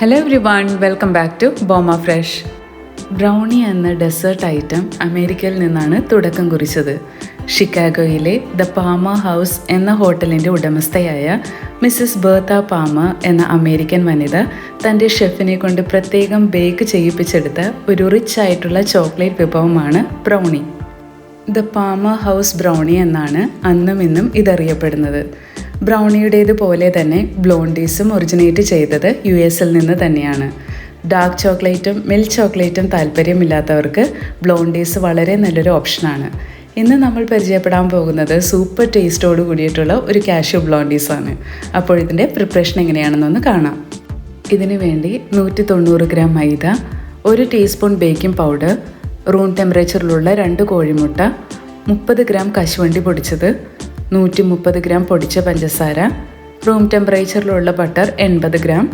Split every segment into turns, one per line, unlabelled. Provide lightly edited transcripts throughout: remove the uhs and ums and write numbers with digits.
Hello everyone, welcome back to Boma fresh. Brownie എന്ന dessert item അമേരിക്കയിൽ നിന്നാണ് തുടക്കം കുറിച്ചത്. ഷിക്കാഗോയിലെ ദ പാമ ഹൗസ് എന്ന ഹോട്ടലിൻ്റെ ഉടമസ്ഥയായ മിസ്സിസ് ബേർത്ത പാമ എന്ന അമേരിക്കൻ വനിത തൻ്റെ ഷെഫിനെ കൊണ്ട് പ്രത്യേകം ബേക്ക് ചെയ്യിപ്പിച്ചെടുത്ത ഒരു റിച്ച് ആയിട്ടുള്ള ചോക്ലേറ്റ് വിഭവമാണ് ബ്രൗണി. ദ പാമ ഹൗസ് ബ്രൗണി എന്നാണ് അന്നും ഇന്നും ഇതറിയപ്പെടുന്നത്. ബ്രൗണിയുടേതുപോലെ തന്നെ ബ്ലോണ്ടീസും ഒറിജിനേറ്റ് ചെയ്തത് US-ൽ നിന്ന് തന്നെയാണ്. ഡാർക്ക് ചോക്ലേറ്റും മിൽക്ക് ചോക്ലേറ്റും താല്പര്യമില്ലാത്തവർക്ക് ബ്ലോണ്ടീസ് വളരെ നല്ലൊരു ഓപ്ഷനാണ്. ഇന്ന് നമ്മൾ പരിചയപ്പെടാൻ പോകുന്നത് സൂപ്പർ ടേസ്റ്റോട് കൂടിയിട്ടുള്ള ഒരു കാഷ്യൂ ബ്ലോണ്ടീസാണ്. അപ്പോൾ ഇതിൻ്റെ പ്രിപ്പറേഷൻ എങ്ങനെയാണെന്നൊന്ന് കാണാം. ഇതിനു വേണ്ടി 190 ഗ്രാം മൈദ, 1 ടീസ്പൂൺ ബേക്കിംഗ് പൗഡർ, റൂം ടെമ്പറേച്ചറിലുള്ള 2 കോഴിമുട്ട, 30 ഗ്രാം കശുവണ്ടി പൊടിച്ചത്, 130 ഗ്രാം പൊടിച്ച പഞ്ചസാര, റൂം ടെമ്പറേച്ചറിലുള്ള butter 80 gram,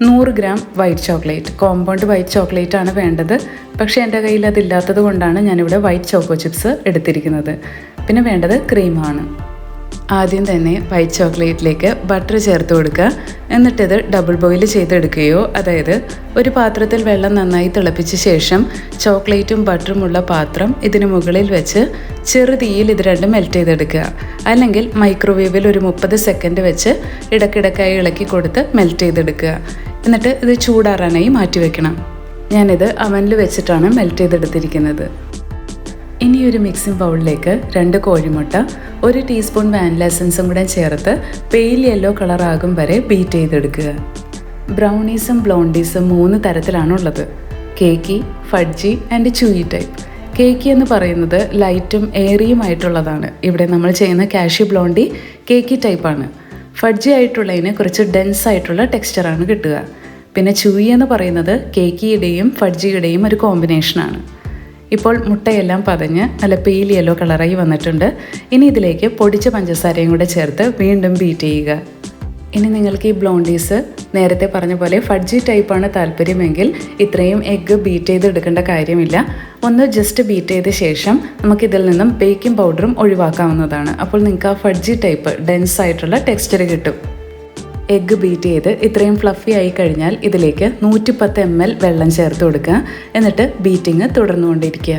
100 gram white chocolate. Compound white chocolate ആണ് വേണ്ടത്. പക്ഷേ എൻ്റെ കയ്യിൽ അതില്ലാത്തത് കൊണ്ടാണ് ഞാനിവിടെ വൈറ്റ് ചോക്കോ ചിപ്സ് എടുത്തിരിക്കുന്നത്. പിന്നെ വേണ്ടത് ക്രീമാണ്. ആദ്യം തന്നെ വൈറ്റ് ചോക്ലേറ്റിലേക്ക് ബട്ടർ ചേർത്ത് കൊടുക്കുക. എന്നിട്ടിത് ഡബിൾ ബോയിൽ ചെയ്തെടുക്കുകയോ, അതായത് ഒരു പാത്രത്തിൽ വെള്ളം നന്നായി തിളപ്പിച്ച ശേഷം ചോക്ലേറ്റും ബട്ടറുമുള്ള പാത്രം ഇതിന് മുകളിൽ വെച്ച് ചെറുതീയിൽ ഇത് രണ്ടും മെൽറ്റ് ചെയ്തെടുക്കുക. അല്ലെങ്കിൽ മൈക്രോവേവിൽ ഒരു 30 സെക്കൻഡ് വെച്ച് ഇടയ്ക്കിടയ്ക്കായി ഇളക്കി കൊടുത്ത് മെൽറ്റ് ചെയ്തെടുക്കുക. എന്നിട്ട് ഇത് ചൂടാറാനായി മാറ്റിവെക്കണം. ഞാനിത് അവനിൽ വെച്ചിട്ടാണ് മെൽറ്റ് ചെയ്തെടുത്തിരിക്കുന്നത്. ഇനി ഒരു മിക്സിംഗ് ബൗളിലേക്ക് 2 കോഴിമുട്ട, 1 ടീസ്പൂൺ വാനില എസൻസും കൂടെ ചേർത്ത് പെയിൽ യെല്ലോ കളറാകും വരെ ബീറ്റ് ചെയ്തെടുക്കുക. ബ്രൗണീസും ബ്ലോണ്ടീസും 3 തരത്തിലാണുള്ളത്: കേക്കി, ഫഡ്ജി ആൻഡ് ചൂയി ടൈപ്പ്. കേക്കി എന്ന് പറയുന്നത് ലൈറ്റും എയറിയുമായിട്ടുള്ളതാണ്. ഇവിടെ നമ്മൾ ചെയ്യുന്ന കാഷ്യൂ ബ്ലോണ്ടി കേക്കി ടൈപ്പാണ്. ഫഡ്ജി ആയിട്ടുള്ളതിന് കുറച്ച് ഡെൻസ് ആയിട്ടുള്ള ടെക്സ്ചറാണ് കിട്ടുക. പിന്നെ ചൂയി എന്ന് പറയുന്നത് കേക്കിയുടെയും ഫഡ്ജിയുടെയും ഒരു കോമ്പിനേഷനാണ്. ഇപ്പോൾ മുട്ടയെല്ലാം പതഞ്ഞ് നല്ല പെയിൽ യെല്ലോ കളറായി വന്നിട്ടുണ്ട്. ഇനി ഇതിലേക്ക് പൊടിച്ച പഞ്ചസാരയും കൂടെ ചേർത്ത് വീണ്ടും ബീറ്റ് ചെയ്യുക. ഇനി നിങ്ങൾക്ക് ഈ ബ്ലോണ്ടീസ് നേരത്തെ പറഞ്ഞ പോലെ ഫഡ്ജി ടൈപ്പാണ് താല്പര്യമെങ്കിൽ ഇത്രയും എഗ്ഗ് ബീറ്റ് ചെയ്ത് എടുക്കേണ്ട കാര്യമില്ല. ഒന്ന് ജസ്റ്റ് ബീറ്റ് ചെയ്ത ശേഷം നമുക്കിതിൽ നിന്നും ബേക്കിംഗ് പൗഡറും ഒഴിവാക്കാവുന്നതാണ്. അപ്പോൾ നിങ്ങൾക്ക് ആ ഫഡ്ജി ടൈപ്പ് ഡെൻസ് ആയിട്ടുള്ള ടെക്സ്ചർ കിട്ടും. എഗ്ഗ് ബീറ്റ് ചെയ്ത് ഇത്രയും ഫ്ലഫി ആയി കഴിഞ്ഞാൽ ഇതിലേക്ക് 110 ml വെള്ളം ചേർത്ത് കൊടുക്കുക. എന്നിട്ട് ബീറ്റിങ് തുടർന്നുകൊണ്ടിരിക്കുക.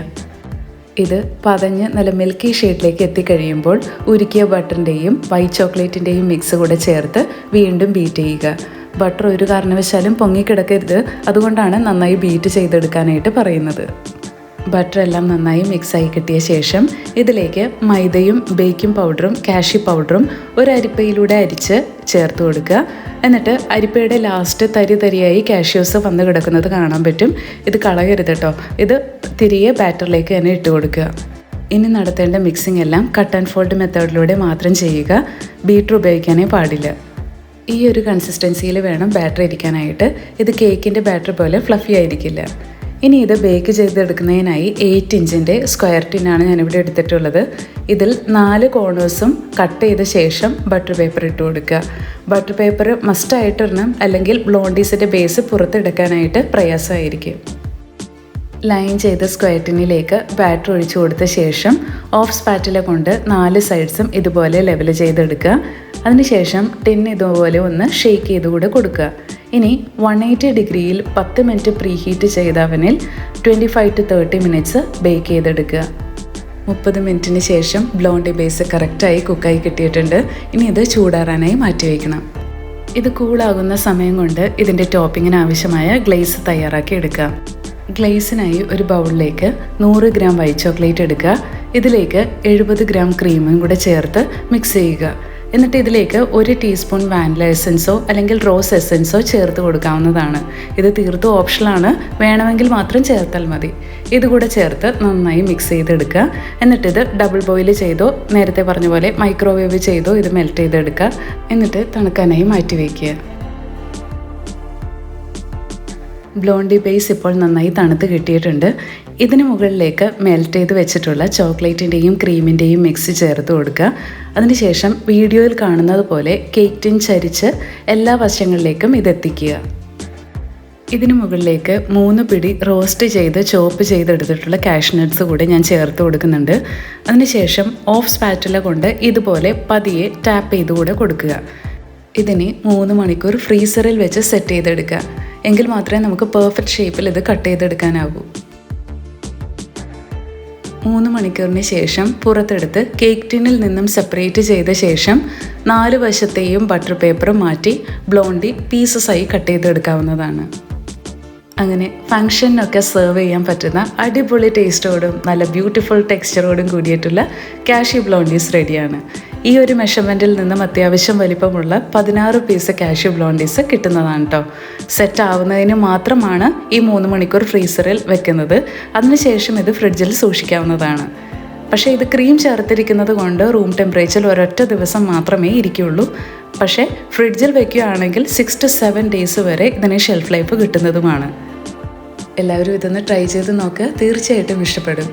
ഇത് പതഞ്ഞ് നല്ല മിൽക്കി ഷെയ്ഡിലേക്ക് എത്തിക്കഴിയുമ്പോൾ ഉരുക്കിയ ബട്ടറിൻ്റെയും വൈറ്റ് ചോക്ലേറ്റിൻ്റെയും മിക്സ് കൂടെ ചേർത്ത് വീണ്ടും ബീറ്റ് ചെയ്യുക. ബട്ടർ ഒരു കാരണവശാലും പൊങ്ങിക്കിടക്കരുത്. അതുകൊണ്ടാണ് നന്നായി ബീറ്റ് ചെയ്തെടുക്കാനായിട്ട് പറയുന്നത്. ബട്ടർ എല്ലാം നന്നായി മിക്സായി കിട്ടിയ ശേഷം ഇതിലേക്ക് മൈദയും ബേക്കിംഗ് പൗഡറും കാഷ്യൂ പൗഡറും ഒരു അരിപ്പയിലൂടെ അരിച്ച് ചേർത്ത് കൊടുക്കുക. എന്നിട്ട് അരിപ്പയുടെ ലാസ്റ്റ് തരി തരിയായി കാഷ്യൂസ് വന്ന് കിടക്കുന്നത് കാണാൻ പറ്റും. ഇത് കളയരുത് കേട്ടോ. ഇത് തിരികെ ബാറ്ററിലേക്ക് തന്നെ ഇട്ട് കൊടുക്കുക. ഇനി നടത്തേണ്ട മിക്സിംഗ് എല്ലാം കട്ട് ആൻഡ് ഫോൾഡ് മെത്തേഡിലൂടെ മാത്രം ചെയ്യുക. ബീറ്റർ ഉപയോഗിക്കാനേ പാടില്ല. ഈ ഒരു കൺസിസ്റ്റൻസിയിൽ വേണം ബാറ്റർ ഇരിക്കാനായിട്ട്. ഇത് കേക്കിൻ്റെ ബാറ്റർ പോലെ ഫ്ലഫി ആയിരിക്കില്ല. ഇനി ഇത് ബേക്ക് ചെയ്തെടുക്കുന്നതിനായി 8 ഇഞ്ചിൻ്റെ സ്ക്വയർ ടിന്നാണ് ഞാനിവിടെ എടുത്തിട്ടുള്ളത്. ഇതിൽ 4 കോർണേഴ്സും കട്ട് ചെയ്ത ശേഷം ബട്ടർ പേപ്പർ ഇട്ട് കൊടുക്കുക. ബട്ടർ പേപ്പർ മസ്റ്റായിട്ടിടണം, അല്ലെങ്കിൽ ബ്ലോണ്ടീസിൻ്റെ ബേസ് പുറത്തെടുക്കാനായിട്ട് പ്രയാസമായിരിക്കും. ലൈൻ ചെയ്ത സ്ക്വയർ ടിന്നിലേക്ക് ബാറ്റർ ഒഴിച്ചു കൊടുത്ത ശേഷം ഓഫ് സ്പാറ്റില കൊണ്ട് 4 സൈഡ്സും ഇതുപോലെ ലെവൽ ചെയ്തെടുക്കുക. അതിനുശേഷം ടിൻ ഇതുപോലെ ഒന്ന് ഷേക്ക് ചെയ്തുകൂടെ കൊടുക്കുക. ഇനി 180 ഡിഗ്രിയിൽ 10 മിനിറ്റ് പ്രീ ഹീറ്റ് ചെയ്ത അവനിൽ 25 to 30 മിനിറ്റ്സ് ബേക്ക് ചെയ്തെടുക്കുക. 30 മിനിറ്റിന് ശേഷം ബ്ലോണ്ടി ബേസ് കറക്റ്റായി കുക്കായി കിട്ടിയിട്ടുണ്ട്. ഇനി ഇത് ചൂടാറാനായി മാറ്റിവെക്കണം. ഇത് കൂളാകുന്ന സമയം കൊണ്ട് ഇതിൻ്റെ ടോപ്പിങ്ങിന് ആവശ്യമായ ഗ്ലേസ് തയ്യാറാക്കി എടുക്കുക. ഗ്ലേസിനായി ഒരു ബൗളിലേക്ക് 100 ഗ്രാം വൈറ്റ് ചോക്ലേറ്റ് എടുക്കുക. ഇതിലേക്ക് 70 ഗ്രാം ക്രീമും കൂടെ ചേർത്ത് മിക്സ് ചെയ്യുക. എന്നിട്ട് ഇതിലേക്ക് 1 ടീസ്പൂൺ വാനില എസൻസോ അല്ലെങ്കിൽ റോസ് എസൻസോ ചേർത്ത് കൊടുക്കാവുന്നതാണ്. ഇത് തീർത്തും ഓപ്ഷനാണ്. വേണമെങ്കിൽ മാത്രം ചേർത്താൽ മതി. ഇതുകൂടെ ചേർത്ത് നന്നായി മിക്സ് ചെയ്തെടുക്കുക. എന്നിട്ടിത് ഡബിൾ ബോയിൽ ചെയ്തോ, നേരത്തെ പറഞ്ഞ പോലെ മൈക്രോവേവ് ചെയ്തോ ഇത് മെൽറ്റ് ചെയ്തെടുക്കുക. എന്നിട്ട് തണുക്കാനായി മാറ്റി വയ്ക്കുക. ബ്ലോണ്ടി ബേസ് ഇപ്പോൾ നന്നായി തണുത്ത് കിട്ടിയിട്ടുണ്ട്. ഇതിന് മുകളിലേക്ക് മെൽറ്റ് ചെയ്ത് വെച്ചിട്ടുള്ള ചോക്ലേറ്റിൻ്റെയും ക്രീമിൻ്റെയും മിക്സ് ചേർത്ത് കൊടുക്കുക. അതിനുശേഷം വീഡിയോയിൽ കാണുന്നത് പോലെ കേക്ക് ടിൻ ചരിച്ച് എല്ലാ വശങ്ങളിലേക്കും ഇതെത്തിക്കുക. ഇതിന് മുകളിലേക്ക് 3 പിടി റോസ്റ്റ് ചെയ്ത് ചോപ്പ് ചെയ്തെടുത്തിട്ടുള്ള കാഷ്നട്ട്സ് കൂടി ഞാൻ ചേർത്ത് കൊടുക്കുന്നുണ്ട്. അതിനുശേഷം ഓഫ് സ്പാറ്റുല കൊണ്ട് ഇതുപോലെ പതിയെ ടാപ്പ് ചെയ്തുകൂടെ കൊടുക്കുക. ഇതിനെ 3 മണിക്കൂർ ഫ്രീസറിൽ വെച്ച് സെറ്റ് ചെയ്തെടുക്കുക. എങ്കിൽ മാത്രമേ നമുക്ക് പെർഫെക്റ്റ് ഷേപ്പിൽ ഇത് കട്ട് ചെയ്തെടുക്കാനാവൂ. 3 മണിക്കൂറിന് ശേഷം പുറത്തെടുത്ത് കേക്ക് ടിന്നിൽ നിന്നും സെപ്പറേറ്റ് ചെയ്ത ശേഷം 4 വശത്തെയും ബട്ടർ പേപ്പർ മാറ്റി ബ്ലോണ്ടി പീസസായി കട്ട് ചെയ്തെടുക്കാവുന്നതാണ്. അങ്ങനെ ഫംഗ്ഷനൊക്കെ സെർവ് ചെയ്യാൻ പറ്റുന്ന അടിപൊളി ടേസ്റ്റോടും നല്ല ബ്യൂട്ടിഫുൾ ടെക്സ്ചറോടും കൂടിയിട്ടുള്ള കാഷ്യൂ ബ്ലോണ്ടീസ് റെഡിയാണ്. ഈ ഒരു മെഷർമെൻറ്റിൽ നിന്നും അത്യാവശ്യം വലിപ്പമുള്ള 16 പീസ് കാഷ്യൂ ബ്ലോണ്ടീസ് കിട്ടുന്നതാണ് കേട്ടോ. സെറ്റ് ആവുന്നതിന് മാത്രമാണ് ഈ 3 മണിക്കൂർ ഫ്രീസറിൽ വെക്കുന്നത്. അതിനുശേഷം ഇത് ഫ്രിഡ്ജിൽ സൂക്ഷിക്കാവുന്നതാണ്. പക്ഷേ ഇത് ക്രീം ചേർത്തിരിക്കുന്നത് കൊണ്ട് റൂം ടെമ്പറേച്ചറിൽ ഒരൊറ്റ ദിവസം മാത്രമേ ഇരിക്കുകയുള്ളൂ. പക്ഷേ ഫ്രിഡ്ജിൽ വയ്ക്കുകയാണെങ്കിൽ 6 to 7 ഡേയ്സ് വരെ ഇതിന് ഷെൽഫ് ലൈഫ് കിട്ടുന്നതുമാണ്. എല്ലാവരും ഇതൊന്ന് ട്രൈ ചെയ്ത് നോക്കുക, തീർച്ചയായിട്ടും ഇഷ്ടപ്പെടും.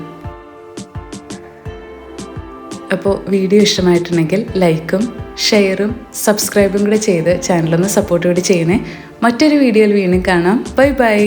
അപ്പോൾ വീഡിയോ ഇഷ്ടമായിട്ടുണ്ടെങ്കിൽ ലൈക്കും ഷെയറും സബ്സ്ക്രൈബും കൂടെ ചെയ്ത് ചാനലൊന്ന് സപ്പോർട്ട് കൂടി ചെയ്യണേ. മറ്റൊരു വീഡിയോയിൽ വീണ്ടും കാണാം. Bye bye.